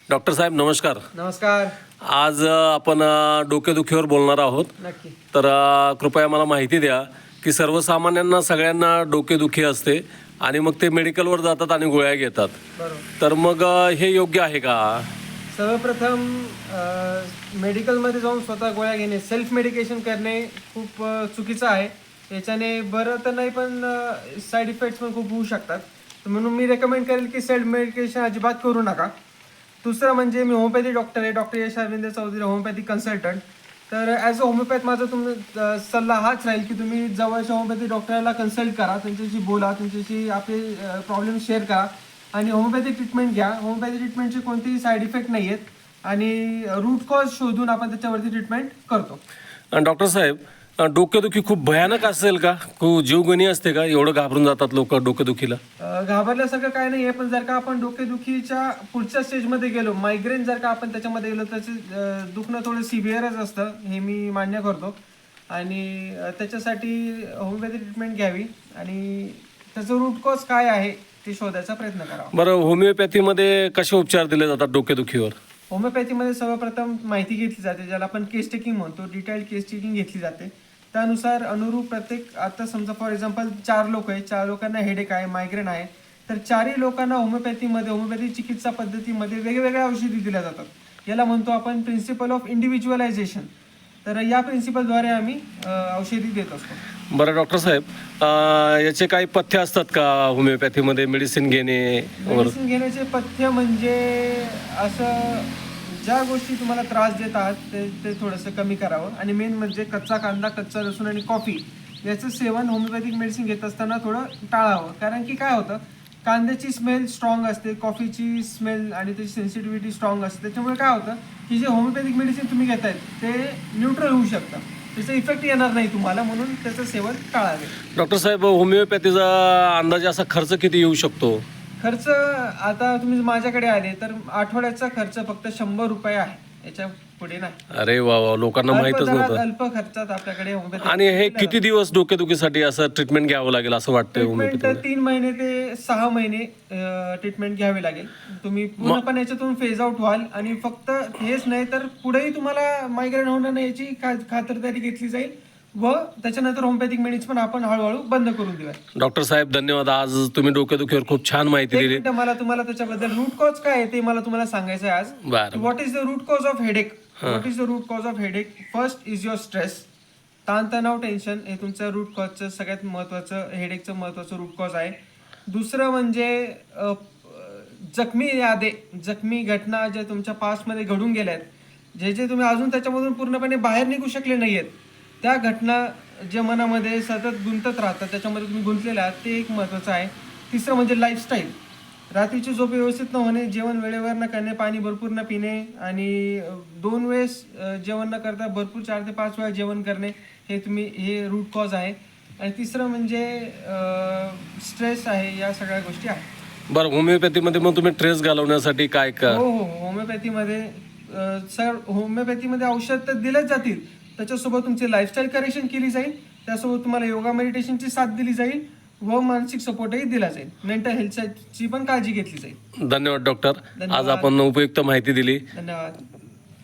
Doctor साहेब नमस्कार. नमस्कार. आज आपण डोकेदुखीवर बोलणार आहोत. नक्की. तर कृपया मला माहिती द्या की सर्वसामान्यांना सगळ्यांना डोकेदुखी असते आणि मग ते मेडिकलवर जातात आणि गोळ्या घेतात. बरोबर. तर मग हे योग्य आहे का? सर्वप्रथम मेडिकलमध्ये जाऊन स्वतः गोळ्या घेणे, सेल्फ मेडिकेशन करणे खूप चुकीचं आहे. याच्याने बरं तर नाही पण साईड इफेक्ट्स पण खूप होऊ शकतात. तर म्हणून मी रेकमेंड करेल की सेल्फ मेडिकेशन अजिबात करू नका. दुसरं म्हणजे मी होमिओपॅथी डॉक्टर आहे, डॉक्टर यश अरविंद चौधरी, होमिओपॅथी कन्सल्टंट. तर ॲज अ होमिओपॅथ माझा सल्ला हाच राहील की तुम्ही जवळच्या होमिओपॅथी डॉक्टरला कन्सल्ट करा, त्यांच्याशी बोला, त्यांच्याशी आपले प्रॉब्लेम शेअर करा आणि होमिओपॅथिक ट्रीटमेंट घ्या. होमिओपॅथी ट्रीटमेंटचे कोणतेही साईड इफेक्ट नाही आहेत आणि रूट कॉज शोधून आपण त्याच्यावरती ट्रीटमेंट करतो. डॉक्टर साहेब, डोकेदुखी खूप भयानक असेल का? खूप जीवघेणी असते का? एवढं घाबरून जातात लोक डोकेदुखीला? घाबरल्यासारखं काय नाही आहे, पण जर का आपण डोकेदुखीच्या पुढच्या स्टेजमध्ये गेलो, मायग्रेन जर का आपण त्याच्यामध्ये गेलो, त्याचे दुखणं थोडं सिव्हिअरच असतं, हे मी मान्य करतो. आणि त्याच्यासाठी होमिओपॅथी ट्रीटमेंट घ्यावी आणि त्याचं रूट कॉज काय आहे ते शोधायचा प्रयत्न करावा. बरं, होमिओपॅथीमध्ये कसे उपचार दिले जातात डोकेदुखीवर? होमिओपॅथीमध्ये सर्वप्रथम माहिती घेतली जाते, ज्याला आपण केस टेकिंग म्हणतो, डिटेल्ड केस टेकिंग घेतली जाते. त्यानुसार अनुरूप प्रत्येक, आता समजा फॉर एक्झाम्पल 4 लोक आहे, 4 लोकांना हेडेक आहे, मायग्रेन आहे, तर 4ही लोकांना होमिओपॅथी चिकित्सा पद्धतीमध्ये वेगवेगळ्या औषधी दिल्या जातात. याला म्हणतो आपण प्रिन्सिपल ऑफ इंडिव्हिज्युअलायझेशन. तर या प्रिन्सिपलद्वारे आम्ही औषधी देत असतो. बरं डॉक्टर साहेब, याचे काही पथ्य असतात का होमिओपॅथीमध्ये मेडिसिन घेणे? मेडिसिन घेण्याचे पथ्य म्हणजे असं ज्या गोष्टी तुम्हाला त्रास देत आहात ते थोडंसं कमी करावं आणि मेन म्हणजे कच्चा कांदा, कच्चा लसूण आणि कॉफी याचं सेवन होमिओपॅथिक मेडिसिन घेत असताना थोडं टाळावं. कारण की काय होतं, कांद्याची स्मेल स्ट्रॉंग असते, कॉफीची स्मेल आणि त्याची सेन्सिटिव्हिटी स्ट्रॉंग असते. त्याच्यामुळे काय होतं की जे होमिओपॅथिक मेडिसिन तुम्ही घेतायत ते न्यूट्रल होऊ शकतं, त्याचा इफेक्ट येणार नाही तुम्हाला, म्हणून त्याचं सेवन टाळावे. डॉक्टर साहेब, होमिओपॅथीचा अंदाजे असा खर्च किती येऊ शकतो? खर्च आता तुम्ही माझ्याकडे आले तर आठवड्याचा खर्च फक्त 100 रुपये आहे, याच्या पुढे नाही. अरे वा वा, लोकांना माहितच नव्हतं. अल्प खर्चात आपल्याकडे होमिओपॅथी. आणि हे किती दिवस डोकेदुखीसाठी असं ट्रीटमेंट घ्यावं लागेल असं वाटतं? ट्रीटमेंट 3 महिने ते 6 महिने ट्रीटमेंट घ्यावी लागेल. तुम्ही पूर्णपणे याच्यातून फेज आउट व्हाल आणि फक्त हेच नाही तर पुढेही तुम्हाला मायग्रेन होणार नाही याची खातरदारी घेतली जाईल व त्याच्यानंतर होमिओपॅथिक मेडिसिन पण आपण हळूहळू बंद करून देऊया. डॉक्टर साहेब धन्यवाद, आज तुम्ही डोकेदुखीवर खूप छान माहिती दिली. मला तुम्हाला त्याच्याबद्दल रूट कॉज काय आहे ते मला तुम्हाला सांगायचं आहे आज. बरं. What is the root cause of headache? What is the root cause of headache? First is your stress. ताणतणाव, टेन्शन हे तुमचं रूट कॉजचं सगळ्यात महत्त्वाचं, हेडेकचं महत्त्वाचं रूट कॉज आहे. दुसरं म्हणजे जखमी घटना ज्या तुमच्या पास्टमध्ये घडून गेल्या आहेत, जे तुम्ही अजून त्याच्यामधून पूर्णपणे बाहेर निघू शकले नाही आहेत, त्या घटना जे मनामध्ये सतत गुंतत राहतात, त्याच्यामध्ये तुम्ही गुंतलेले आहात, ते एक महत्त्वाचं आहे. तिसरं म्हणजे लाईफस्टाईल. रात्रीची झोप व्यवस्थित न होणे, जेवण वेळेवर न करणे, पाणी भरपूर न पिणे आणि 2 वेळेस जेवण न करता भरपूर 4 ते 5 वेळा जेवण करणे, हे रूट कॉज आहे. आणि तिसरं म्हणजे स्ट्रेस आहे. या सगळ्या गोष्टी आहेत. बरं, होमिओपॅथीमध्ये मग तुम्ही स्ट्रेस घालवण्यासाठी काय का? हो, होमिओपॅथीमध्ये औषध तर दिलेच जातील, त्याच्यासोबत तुमची लाईफस्टाईल करेक्शन केली जाईल, त्यासोबत तुम्हाला योगा मेडिटेशनची साथ दिली जाईल व मानसिक सपोर्टही दिला जाईल, मेंटल हेल्थची पण काळजी घेतली जाईल. धन्यवाद डॉक्टर, धन्यवाद. आज आपण उपयुक्त माहिती दिली. धन्यवाद.